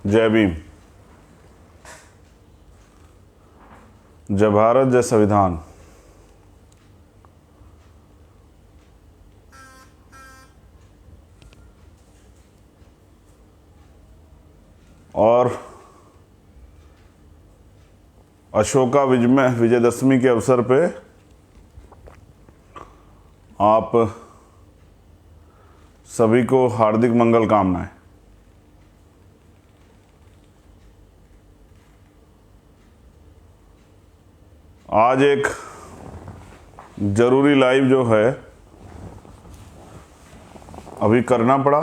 जय भीम। जय भारत, जय संविधान। और अशोका विजयदशमी के अवसर पे आप सभी को हार्दिक मंगल कामनाएं। आज एक ज़रूरी लाइव जो है अभी करना पड़ा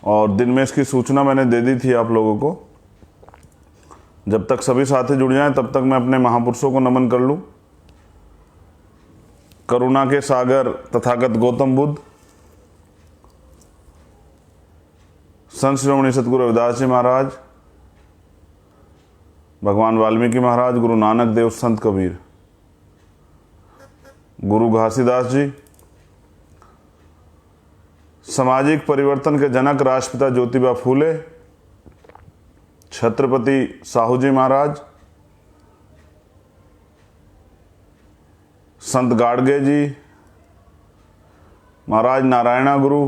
और दिन में इसकी सूचना मैंने दे दी थी आप लोगों को। जब तक सभी साथी जुड़ जाएं तब तक मैं अपने महापुरुषों को नमन कर लूं। करुणा के सागर तथागत गौतम बुद्ध, संत श्रोमणी सतगुरु रविदास जी महाराज, भगवान वाल्मीकि महाराज, गुरु नानक देव, संत कबीर, गुरु घासीदास जी, सामाजिक परिवर्तन के जनक राष्ट्रपिता ज्योतिबा फूले, छत्रपति साहू जी महाराज, संत गाडगे जी महाराज, नारायणा गुरु,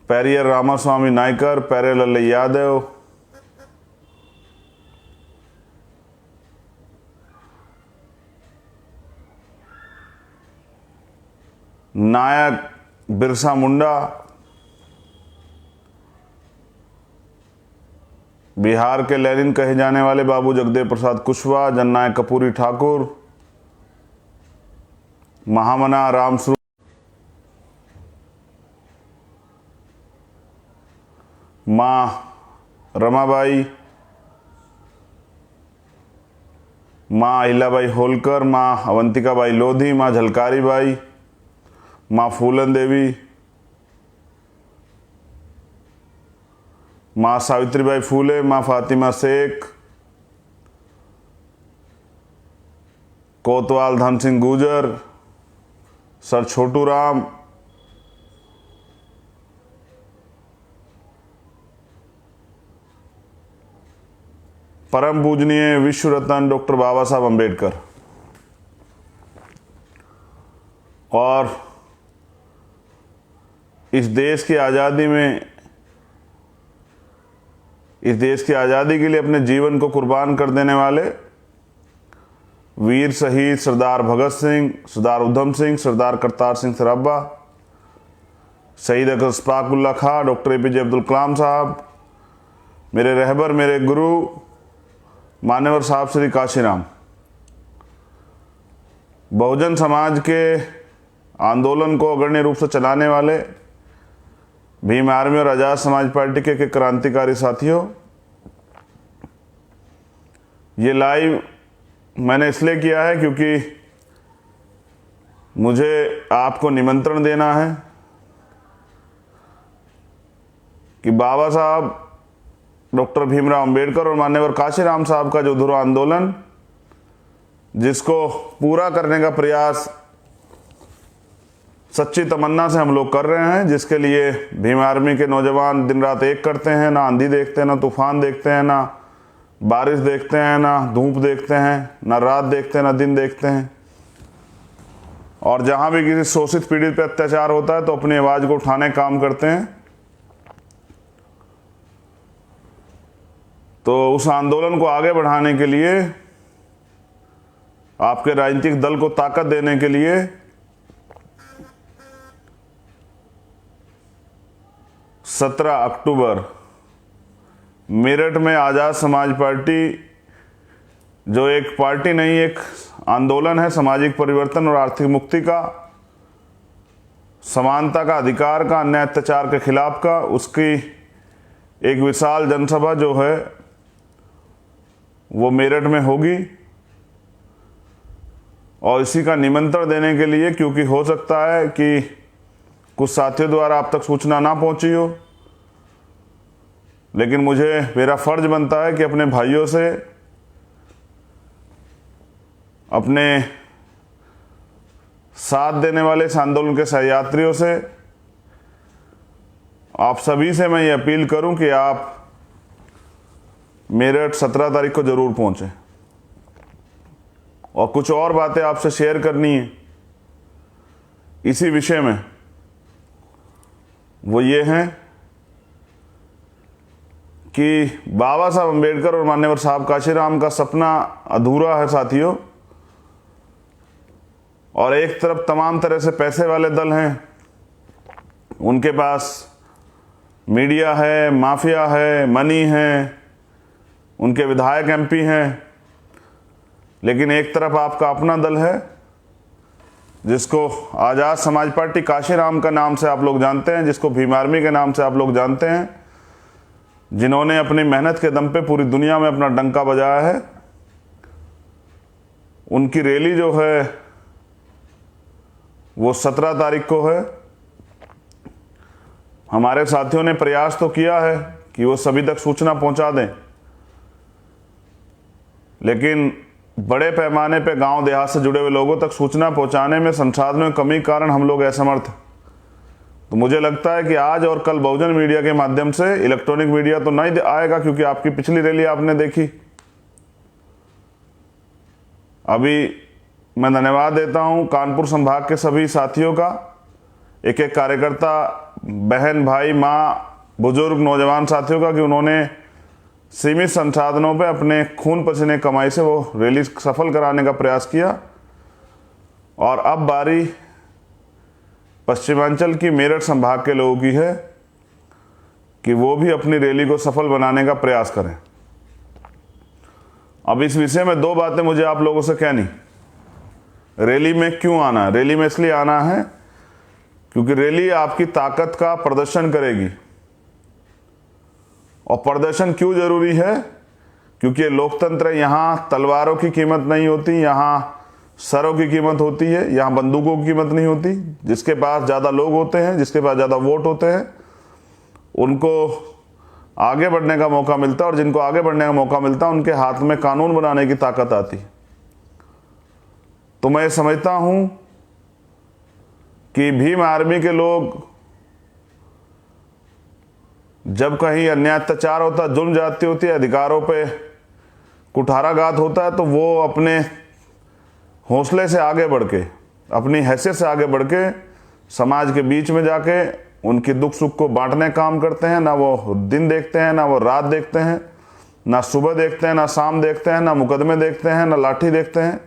पेरियर रामास्वामी नायकर, पेरियर लल्ले यादव, नायक बिरसा मुंडा, बिहार के लेनिन कहे जाने वाले बाबू जगदेव प्रसाद कुशवाहा, जननायक कपूरी ठाकुर, महामना रामस्वरूप, माँ रमाबाई, माँ अहिल्याबाई होलकर, माँ अवंतिकाबाई लोधी, माँ झलकारी बाई, माँ फूलन देवी, माँ सावित्रीबाई फूले, माँ फातिमा शेख, कोतवाल धन सिंह गुर्जर, सर छोटू राम, परम पूजनीय विश्व रत्न डॉक्टर बाबा साहब अंबेडकर और इस देश की आज़ादी में, इस देश की आज़ादी के लिए अपने जीवन को कुर्बान कर देने वाले वीर शहीद सरदार भगत सिंह, सरदार उधम सिंह, सरदार करतार सिंह सराभा, शहीद अशफाक उल्लाह खां, डॉक्टर APJ अब्दुल कलाम साहब, मेरे रहबर, मेरे गुरु मान्यवर साहब श्री काशीराम, बहुजन समाज के आंदोलन को अग्रणी रूप से चलाने वाले भीम आर्मी और आज़ाद समाज पार्टी के क्रांतिकारी साथियों, ये लाइव मैंने इसलिए किया है क्योंकि मुझे आपको निमंत्रण देना है कि बाबा साहब डॉक्टर भीमराव अंबेडकर और मान्यवर काशीराम साहब का जो ध्रुव आंदोलन, जिसको पूरा करने का प्रयास सच्ची तमन्ना से हम लोग कर रहे हैं, जिसके लिए भीम आर्मी के नौजवान दिन रात एक करते हैं, ना आंधी देखते हैं, ना तूफान देखते हैं, ना बारिश देखते हैं, ना धूप देखते हैं, ना रात देखते हैं, ना दिन देखते हैं। और जहां भी किसी शोषित पीड़ित पे अत्याचार होता है तो अपनी आवाज को उठाने का काम करते हैं। तो उस आंदोलन को आगे बढ़ाने के लिए, आपके राजनीतिक दल को ताकत देने के लिए 17 अक्टूबर मेरठ में आज़ाद समाज पार्टी, जो एक पार्टी नहीं एक आंदोलन है सामाजिक परिवर्तन और आर्थिक मुक्ति का, समानता का, अधिकार का, अन्याय अत्याचार के खिलाफ का, उसकी एक विशाल जनसभा जो है वो मेरठ में होगी। और इसी का निमंत्रण देने के लिए, क्योंकि हो सकता है कि कुछ साथियों द्वारा आप तक सूचना ना पहुंची हो, लेकिन मेरा फर्ज बनता है कि अपने भाइयों से, अपने साथ देने वाले इस आंदोलन के सहयात्रियों से आप सभी से मैं ये अपील करूं कि आप मेरठ 17 तारीख को ज़रूर पहुंचें। और कुछ और बातें आपसे शेयर करनी है इसी विषय में। वो ये हैं कि बाबा साहब अम्बेडकर और मान्यवर साहब काशीराम का सपना अधूरा है साथियों। और एक तरफ तमाम तरह से पैसे वाले दल हैं, उनके पास मीडिया है, माफिया है, मनी है, उनके विधायक एमपी हैं। लेकिन एक तरफ आपका अपना दल है जिसको आज़ाद समाज पार्टी काशीराम का नाम से आप लोग जानते हैं, जिसको भीम आर्मी के नाम से आप लोग जानते हैं, जिन्होंने अपनी मेहनत के दम पे पूरी दुनिया में अपना डंका बजाया है। उनकी रैली जो है वो 17 तारीख को है। हमारे साथियों ने प्रयास तो किया है कि वो सभी तक सूचना पहुंचा दें, लेकिन बड़े पैमाने पे गांव देहात से जुड़े हुए लोगों तक सूचना पहुंचाने में संसाधनों में कमी के कारण हम लोग असमर्थ। तो मुझे लगता है कि आज और कल बहुजन मीडिया के माध्यम से, इलेक्ट्रॉनिक मीडिया तो नहीं आएगा क्योंकि आपकी पिछली रैली आपने देखी। अभी मैं धन्यवाद देता हूं कानपुर संभाग के सभी साथियों का, एक एक कार्यकर्ता, बहन, भाई, माँ, बुजुर्ग, नौजवान साथियों का, कि उन्होंने सीमित संसाधनों पे अपने खून पसीने कमाई से वो रैली सफल कराने का प्रयास किया। और अब बारी पश्चिमांचल की मेरठ संभाग के लोगों की है कि वो भी अपनी रैली को सफल बनाने का प्रयास करें। अब इस विषय में दो बातें मुझे आप लोगों से कहनी। रैली में क्यों आना है? रैली में इसलिए आना है क्योंकि रैली आपकी ताकत का प्रदर्शन करेगी। और प्रदर्शन क्यों जरूरी है? क्योंकि ये लोकतंत्र है, यहाँ तलवारों की कीमत नहीं होती, यहाँ सरों की कीमत होती है, यहाँ बंदूकों की कीमत नहीं होती। जिसके पास ज़्यादा लोग होते हैं, जिसके पास ज़्यादा वोट होते हैं, उनको आगे बढ़ने का मौका मिलता है। और जिनको आगे बढ़ने का मौका मिलता है उनके हाथ में कानून बनाने की ताकत आती है। तो मैं समझता हूँ कि भीम आर्मी के लोग जब कहीं अन्याय अत्याचार होता है, जुल्म जाती होती है, अधिकारों पे कुठाराघात होता है, तो वो अपने हौसले से आगे बढ़ के, अपनी हैसियत से आगे बढ़ के समाज के बीच में जाके उनकी दुख सुख को बांटने काम करते हैं। ना वो दिन देखते हैं, ना वो रात देखते हैं, ना सुबह देखते हैं, ना शाम देखते हैं, ना मुकदमे देखते हैं, ना लाठी देखते हैं।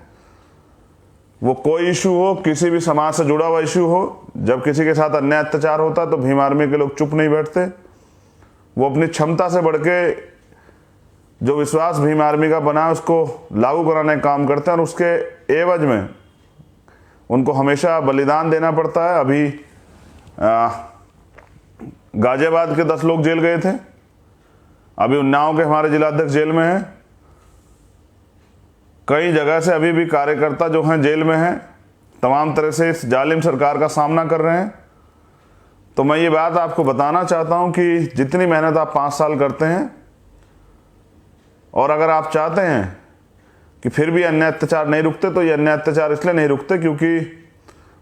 वो कोई इशू हो, किसी भी समाज से जुड़ा हुआ इशू हो, जब किसी के साथ अन्याय अत्याचार होता है तो भीम आर्मी के लोग चुप नहीं बैठते। वो अपनी क्षमता से बढ़ के जो विश्वास भीम आर्मी का बना है उसको लागू कराने का काम करते हैं। और उसके एवज में उनको हमेशा बलिदान देना पड़ता है। अभी गाजियाबाद के 10 लोग जेल गए थे, अभी उन्नाव के हमारे जिलाध्यक्ष जेल में हैं, कई जगह से अभी भी कार्यकर्ता जो हैं जेल में हैं, तमाम तरह से इस जालिम सरकार का सामना कर रहे हैं। तो मैं ये बात आपको बताना चाहता हूं कि जितनी मेहनत आप 5 साल करते हैं, और अगर आप चाहते हैं कि फिर भी अन्याय अत्याचार नहीं रुकते, तो ये अन्याय अत्याचार इसलिए नहीं रुकते क्योंकि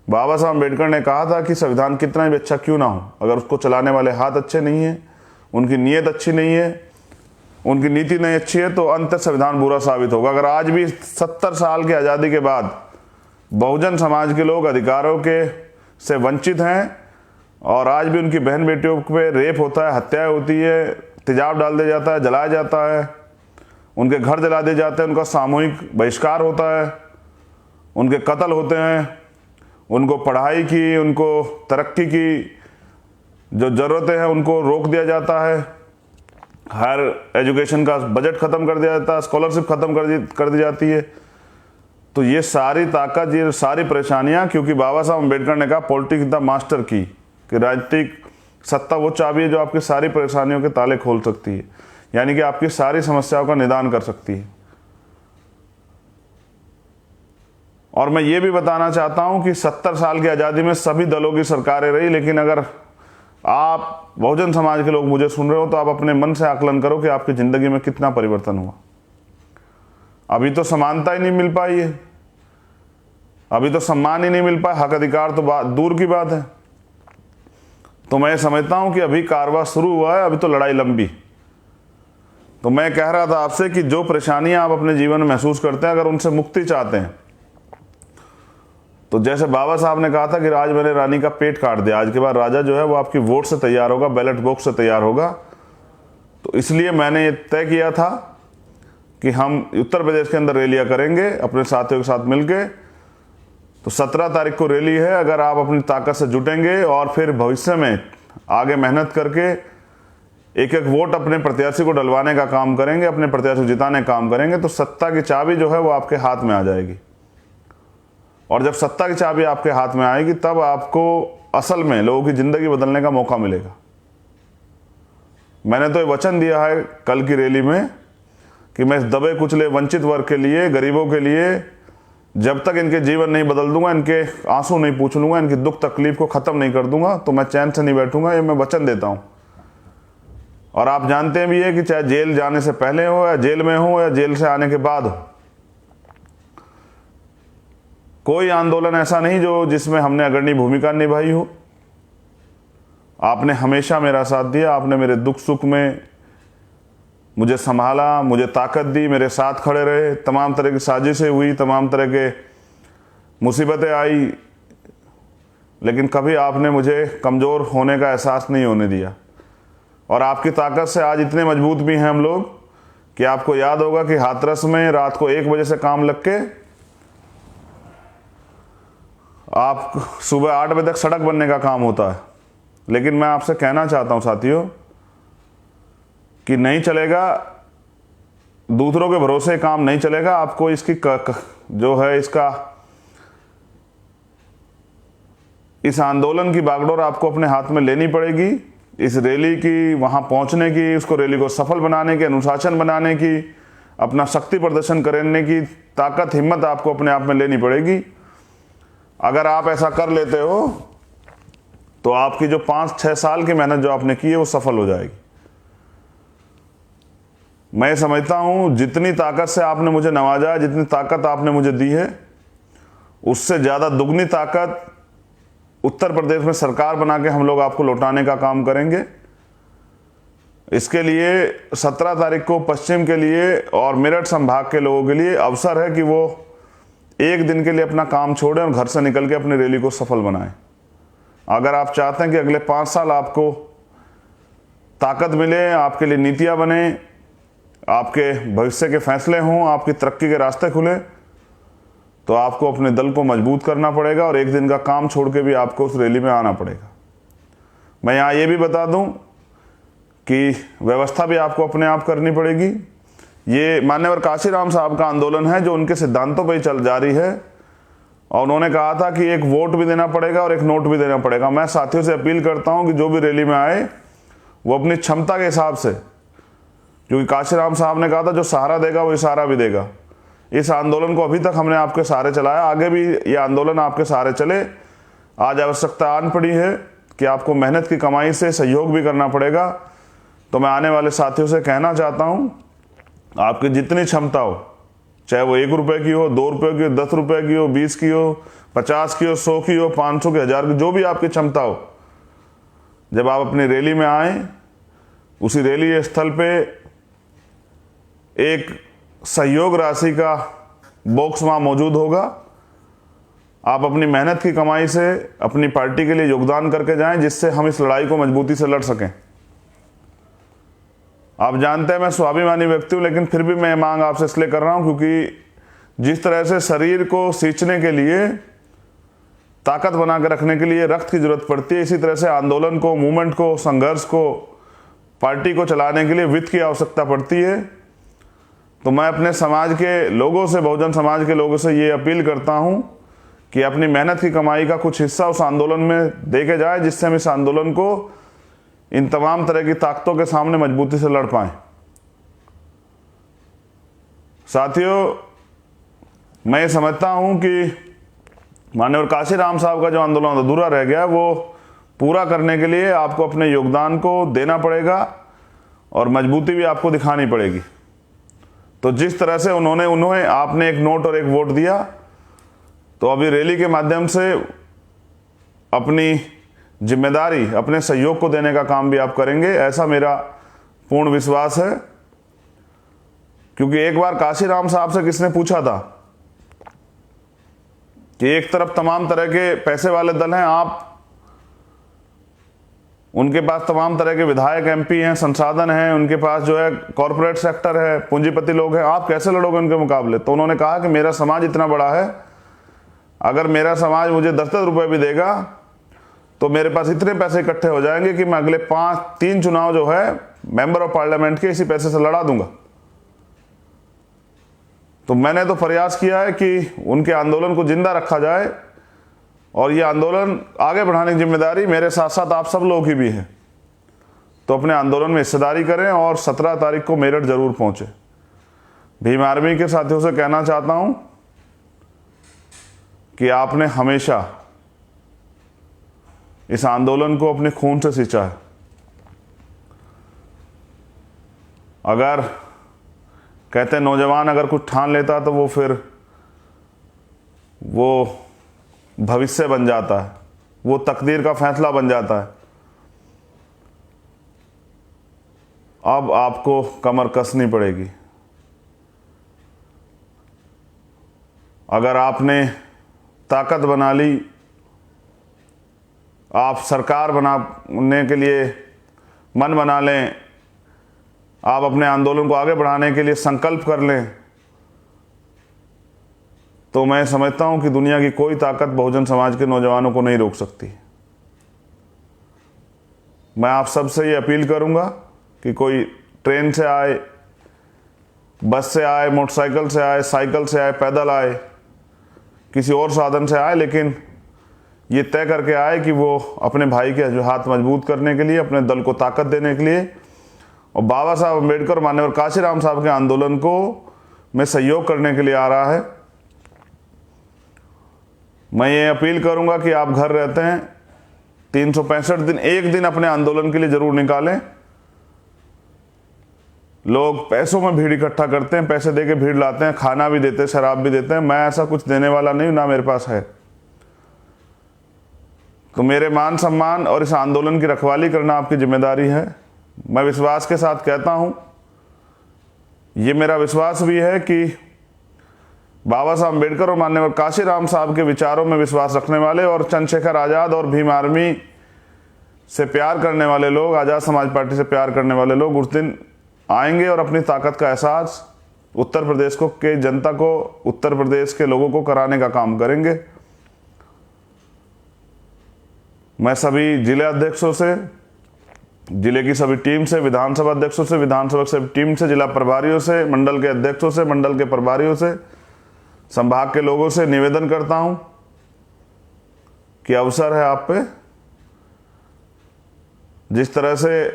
बाबा साहब अम्बेडकर ने कहा था कि संविधान कितना भी अच्छा क्यों ना हो, अगर उसको चलाने वाले हाथ अच्छे नहीं हैं, उनकी नीयत अच्छी नहीं है, उनकी नीति नहीं अच्छी है, तो अंत संविधान बुरा साबित होगा। अगर आज भी 70 साल की आज़ादी के बाद बहुजन समाज के लोग अधिकारों के से वंचित हैं और आज भी उनकी बहन बेटियों पे रेप होता है, हत्याएं होती है, तेजाब डाल दिया जाता है, जलाया जाता है, उनके घर जला दिए जाते हैं, उनका सामूहिक बहिष्कार होता है, उनके कत्ल होते हैं, उनको पढ़ाई की, उनको तरक्की की जो ज़रूरतें हैं उनको रोक दिया जाता है, हायर एजुकेशन का बजट ख़त्म कर दिया जाता है, स्कॉलरशिप ख़त्म कर दी जाती है। तो ये सारी ताकत, ये सारी परेशानियां, क्योंकि बाबा साहब अम्बेडकर ने कहा पॉलिटिक्स द मास्टर की, कि राजनीतिक सत्ता वो चाबी है जो आपकी सारी परेशानियों के ताले खोल सकती है, यानी कि आपकी सारी समस्याओं का निदान कर सकती है। और मैं ये भी बताना चाहता हूं कि 70 साल की आज़ादी में सभी दलों की सरकारें रही, लेकिन अगर आप बहुजन समाज के लोग मुझे सुन रहे हो तो आप अपने मन से आकलन करो कि आपकी ज़िंदगी में कितना परिवर्तन हुआ। अभी तो समानता ही नहीं मिल पाई है, अभी तो सम्मान ही नहीं मिल पाया, हक अधिकार तो दूर की बात है। तो मैं समझता हूं कि अभी कारवां शुरू हुआ है, अभी तो लड़ाई लंबी। तो मैं कह रहा था आपसे कि जो परेशानियां आप अपने जीवन में महसूस करते हैं, अगर उनसे मुक्ति चाहते हैं, तो जैसे बाबा साहब ने कहा था कि आज मैंने रानी का पेट काट दिया, आज के बाद राजा जो है वो आपकी वोट से तैयार होगा, बैलेट बॉक्स से तैयार होगा। तो इसलिए मैंने ये तय किया था कि हम उत्तर प्रदेश के अंदर रैलियां करेंगे अपने साथियों के साथ मिलके। तो 17 तारीख को रैली है। अगर आप अपनी ताकत से जुटेंगे और फिर भविष्य में आगे मेहनत करके एक एक वोट अपने प्रत्याशी को डलवाने का काम करेंगे, अपने प्रत्याशी को जिताने का काम करेंगे, तो सत्ता की चाबी जो है वो आपके हाथ में आ जाएगी। और जब सत्ता की चाबी आपके हाथ में आएगी, तब आपको असल में लोगों की जिंदगी बदलने का मौका मिलेगा। मैंने तो ये वचन दिया है कल की रैली में कि मैं इस दबे कुचले वंचित वर्ग के लिए, गरीबों के लिए, जब तक इनके जीवन नहीं बदल दूंगा, इनके आंसू नहीं पूछ लूंगा, इनकी दुख तकलीफ को खत्म नहीं कर दूंगा, तो मैं चैन से नहीं बैठूंगा। ये मैं वचन देता हूं। और आप जानते भी है कि चाहे जेल जाने से पहले हो या जेल में हो या जेल से आने के बाद हो, कोई आंदोलन ऐसा नहीं जो जिसमें हमने अग्रणी भूमिका निभाई हो। आपने हमेशा मेरा साथ दिया, आपने मेरे दुख सुख में मुझे संभाला, मुझे ताकत दी, मेरे साथ खड़े रहे। तमाम तरह की साजिशें हुई, तमाम तरह के मुसीबतें आई, लेकिन कभी आपने मुझे कमज़ोर होने का एहसास नहीं होने दिया। और आपकी ताकत से आज इतने मजबूत भी हैं हम लोग कि आपको याद होगा कि हाथरस में रात को 1 बजे से काम लग के आप सुबह 8 बजे तक सड़क बनने का काम होता है। लेकिन मैं आपसे कहना चाहता हूं साथियों कि नहीं चलेगा, दूसरों के भरोसे काम नहीं चलेगा। आपको इसकी जो है इस आंदोलन की बागडोर आपको अपने हाथ में लेनी पड़ेगी। इस रैली की वहां पहुंचने की, उसको रैली को सफल बनाने की, अनुशासन बनाने की, अपना शक्ति प्रदर्शन करने की ताकत, हिम्मत आपको अपने आप में लेनी पड़ेगी। अगर आप ऐसा कर लेते हो तो आपकी जो 5-6 साल की मेहनत जो आपने की है वो सफल हो जाएगी। मैं समझता हूं जितनी ताकत से आपने मुझे नवाजा, जितनी ताकत आपने मुझे दी है, उससे ज़्यादा दुगनी ताकत उत्तर प्रदेश में सरकार बना के हम लोग आपको लौटाने का काम करेंगे। इसके लिए 17 तारीख को पश्चिम के लिए और मेरठ संभाग के लोगों के लिए अवसर है कि वो एक दिन के लिए अपना काम छोड़ें और घर से निकल के अपनी रैली को सफल बनाएं। अगर आप चाहते हैं कि अगले 5 साल आपको ताकत मिले, आपके लिए नीतियां बने, आपके भविष्य के फैसले हों, आपकी तरक्की के रास्ते खुले, तो आपको अपने दल को मजबूत करना पड़ेगा और एक दिन का काम छोड़ के भी आपको उस रैली में आना पड़ेगा। मैं यहाँ ये भी बता दूं कि व्यवस्था भी आपको अपने आप करनी पड़ेगी। ये मान्यवर काशीराम साहब का आंदोलन है जो उनके सिद्धांतों पर ही चल जारी है, और उन्होंने कहा था कि एक वोट भी देना पड़ेगा और एक नोट भी देना पड़ेगा। मैं साथियों से अपील करता हूं कि जो भी रैली में आए वो अपनी क्षमता के हिसाब से, क्योंकि काशीराम साहब ने कहा था जो सहारा देगा वो इशारा भी देगा। इस आंदोलन को अभी तक हमने आपके सहारे चलाया, आगे भी ये आंदोलन आपके सहारे चले। आज आवश्यकता आन पड़ी है कि आपको मेहनत की कमाई से सहयोग भी करना पड़ेगा। तो मैं आने वाले साथियों से कहना चाहता हूं, आपकी जितनी क्षमता हो, चाहे वो 1 रुपए की हो, 2 रुपए की हो, 10 रुपए की हो, 20 की हो, 50 की हो, 100 की हो, 500 की, 1000 की, जो भी आपकी क्षमता हो, जब आप अपनी रैली में आए, उसी रैली स्थल पे एक सहयोग राशि का बॉक्स वहां मौजूद होगा। आप अपनी मेहनत की कमाई से अपनी पार्टी के लिए योगदान करके जाएं, जिससे हम इस लड़ाई को मजबूती से लड़ सकें। आप जानते हैं मैं स्वाभिमानी व्यक्ति हूं, लेकिन फिर भी मैं मांग आपसे इसलिए कर रहा हूं क्योंकि जिस तरह से शरीर को सींचने के लिए, ताकत बनाकर रखने के लिए रक्त की जरूरत पड़ती है, इसी तरह से आंदोलन को, मूवमेंट को, संघर्ष को, पार्टी को चलाने के लिए वित्त की आवश्यकता पड़ती है। तो मैं अपने समाज के लोगों से, बहुजन समाज के लोगों से ये अपील करता हूं कि अपनी मेहनत की कमाई का कुछ हिस्सा उस आंदोलन में दे के जाए, जिससे हम इस आंदोलन को इन तमाम तरह की ताकतों के सामने मजबूती से लड़ पाएं। साथियों, मैं समझता हूं कि माननीय काशीराम साहब का जो आंदोलन अधूरा रह गया, वो पूरा करने के लिए आपको अपने योगदान को देना पड़ेगा और मजबूती भी आपको दिखानी पड़ेगी। तो जिस तरह से उन्होंने आपने एक नोट और एक वोट दिया, तो अभी रैली के माध्यम से अपनी जिम्मेदारी, अपने सहयोग को देने का काम भी आप करेंगे, ऐसा मेरा पूर्ण विश्वास है। क्योंकि एक बार काशीराम साहब से किसने पूछा था कि एक तरफ तमाम तरह के पैसे वाले दल हैं, आप उनके पास तमाम तरह के विधायक, एमपी हैं, संसाधन हैं, उनके पास जो है कॉरपोरेट सेक्टर है, पूंजीपति लोग हैं, आप कैसे लड़ोगे उनके मुकाबले? तो उन्होंने कहा कि मेरा समाज इतना बड़ा है, अगर मेरा समाज मुझे 10-10 रुपए भी देगा तो मेरे पास इतने पैसे इकट्ठे हो जाएंगे कि मैं अगले 3 चुनाव जो है मेंबर ऑफ पार्लियामेंट के इसी पैसे से लड़ा दूंगा। तो मैंने तो प्रयास किया है कि उनके आंदोलन को जिंदा रखा जाए, और ये आंदोलन आगे बढ़ाने की जिम्मेदारी मेरे साथ साथ आप सब लोगों की भी है। तो अपने आंदोलन में हिस्सेदारी करें और 17 तारीख को मेरठ जरूर पहुंचे। भीम आर्मी के साथियों से कहना चाहता हूं कि आपने हमेशा इस आंदोलन को अपने खून से सींचा है। अगर कहते हैं नौजवान अगर कुछ ठान लेता तो वो फिर वो भविष्य बन जाता है, वो तकदीर का फैसला बन जाता है। अब आपको कमर कसनी पड़ेगी। अगर आपने ताकत बना ली, आप सरकार बनाने के लिए मन बना लें, आप अपने आंदोलन को आगे बढ़ाने के लिए संकल्प कर लें, तो मैं समझता हूं कि दुनिया की कोई ताकत बहुजन समाज के नौजवानों को नहीं रोक सकती। मैं आप सबसे ये अपील करूंगा कि कोई ट्रेन से आए, बस से आए, मोटरसाइकिल से आए, साइकिल से आए, पैदल आए, किसी और साधन से आए, लेकिन ये तय करके आए कि वो अपने भाई के जो हाथ मजबूत करने के लिए, अपने दल को ताकत देने के लिए और बाबा साहब अम्बेडकर, माननीय काशीराम साहब के आंदोलन को में सहयोग करने के लिए आ रहा है। मैं ये अपील करूंगा कि आप घर रहते हैं 365 दिन, एक दिन अपने आंदोलन के लिए जरूर निकालें। लोग पैसों में भीड़ इकट्ठा करते हैं, पैसे देके भीड़ लाते हैं, खाना भी देते हैं, शराब भी देते हैं। मैं ऐसा कुछ देने वाला नहीं, ना मेरे पास है। तो मेरे मान सम्मान और इस आंदोलन की रखवाली करना आपकी जिम्मेदारी है। मैं विश्वास के साथ कहता हूं, ये मेरा विश्वास भी है कि बाबा साहब अम्बेडकर और माननीय काशीराम साहब के विचारों में विश्वास रखने वाले और चंद्रशेखर आज़ाद और भीम आर्मी से प्यार करने वाले लोग, आज़ाद समाज पार्टी से प्यार करने वाले लोग उस दिन आएंगे और अपनी ताकत का एहसास उत्तर प्रदेश को के जनता को, उत्तर प्रदेश के लोगों को कराने का काम करेंगे। मैं सभी जिले अध्यक्षों से, जिले की सभी टीम से, विधानसभा अध्यक्षों से, विधानसभा की सभी टीम से, जिला प्रभारियों से, मंडल के अध्यक्षों से, मंडल के प्रभारियों से, संभाग के लोगों से निवेदन करता हूं कि अवसर है आप पे। जिस तरह से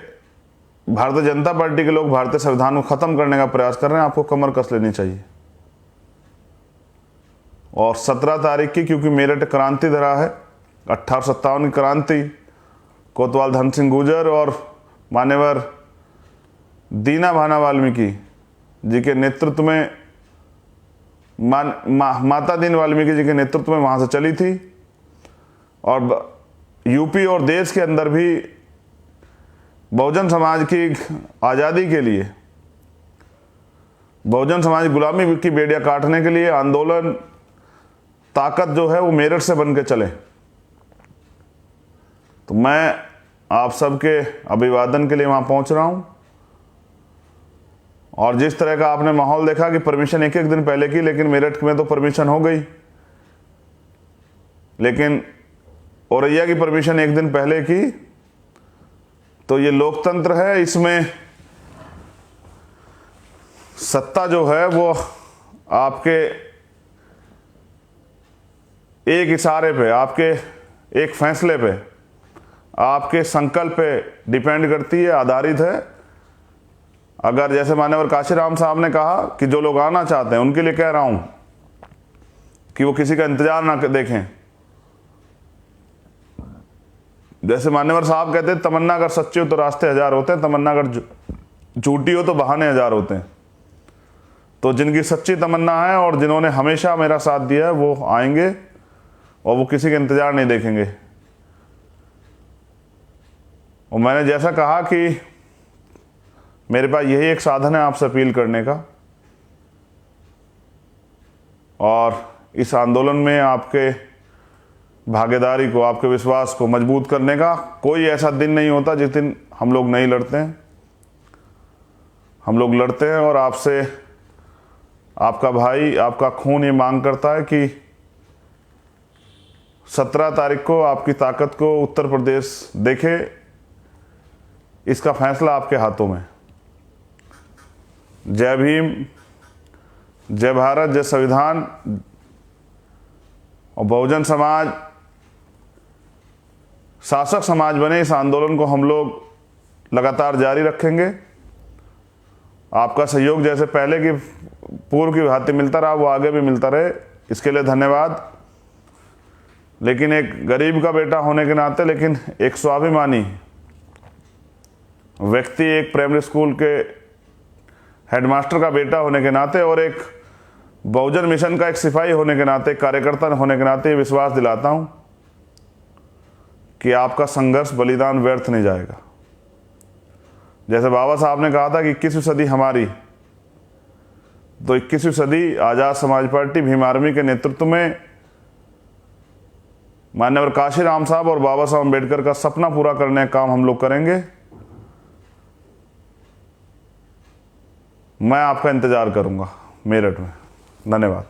भारतीय जनता पार्टी के लोग भारतीय संविधान को खत्म करने का प्रयास कर रहे हैं, आपको कमर कस लेनी चाहिए। और 17 तारीख की, क्योंकि मेरठ क्रांति धरा है, 1857 की क्रांति, कोतवाल धन सिंह गुर्जर और मान्यवर दीना भाना वाल्मीकि जी के नेतृत्व में, माता दीन वाल्मीकि जी के नेतृत्व में वहां से चली थी। और यूपी और देश के अंदर भी बहुजन समाज की आज़ादी के लिए, बहुजन समाज गुलामी की बेड़ियां काटने के लिए आंदोलन, ताकत जो है वो मेरठ से बन के चले। तो मैं आप सबके अभिवादन के लिए वहां पहुंच रहा हूं। और जिस तरह का आपने माहौल देखा कि परमिशन एक दिन पहले की, लेकिन मेरठ में तो परमिशन हो गई, लेकिन औरैया की परमिशन एक दिन पहले की। तो ये लोकतंत्र है, इसमें सत्ता जो है वो आपके एक इशारे पे, आपके एक फैसले पे, आपके संकल्प पे डिपेंड करती है, आधारित है। अगर जैसे मान्यवर काशीराम साहब ने कहा कि जो लोग आना चाहते हैं उनके लिए कह रहा हूं कि वो किसी का इंतजार ना देखें। जैसे मान्यवर साहब कहते हैं, तमन्ना अगर सच्ची हो तो रास्ते 1000 होते हैं, तमन्ना अगर झूठी हो तो बहाने 1000 होते हैं। तो जिनकी सच्ची तमन्ना है और जिन्होंने हमेशा मेरा साथ दिया है, वो आएंगे और वो किसी का इंतजार नहीं देखेंगे। और मैंने जैसा कहा कि मेरे पास यही एक साधन है आपसे अपील करने का, और इस आंदोलन में आपके भागीदारी को, आपके विश्वास को मजबूत करने का। कोई ऐसा दिन नहीं होता जिस दिन हम लोग नहीं लड़ते हैं। हम लोग लड़ते हैं, और आपसे, आपका भाई, आपका खून ये मांग करता है कि 17 तारीख को आपकी ताकत को उत्तर प्रदेश देखे। इसका फैसला आपके हाथों में। जय भीम, जय भारत, जय संविधान। और बहुजन समाज शासक समाज बने, इस आंदोलन को हम लोग लगातार जारी रखेंगे। आपका सहयोग जैसे पहले की पूर्व की भांति मिलता रहा, वो आगे भी मिलता रहे, इसके लिए धन्यवाद। लेकिन एक गरीब का बेटा होने के नाते, लेकिन एक स्वाभिमानी व्यक्ति, एक प्राइमरी स्कूल के हेडमास्टर का बेटा होने के नाते, और एक बहुजन मिशन का एक सिपाही होने के नाते, कार्यकर्ता होने के नाते ये विश्वास दिलाता हूं कि आपका संघर्ष, बलिदान व्यर्थ नहीं जाएगा। जैसे बाबा साहब ने कहा था कि 21वीं सदी हमारी, तो 21वीं सदी आज़ाद समाज पार्टी भीम आर्मी के नेतृत्व में माननीय काशीराम साहब और बाबा साहब अम्बेडकर का सपना पूरा करने का काम हम लोग करेंगे। मैं आपका इंतजार करूंगा मेरठ में। धन्यवाद।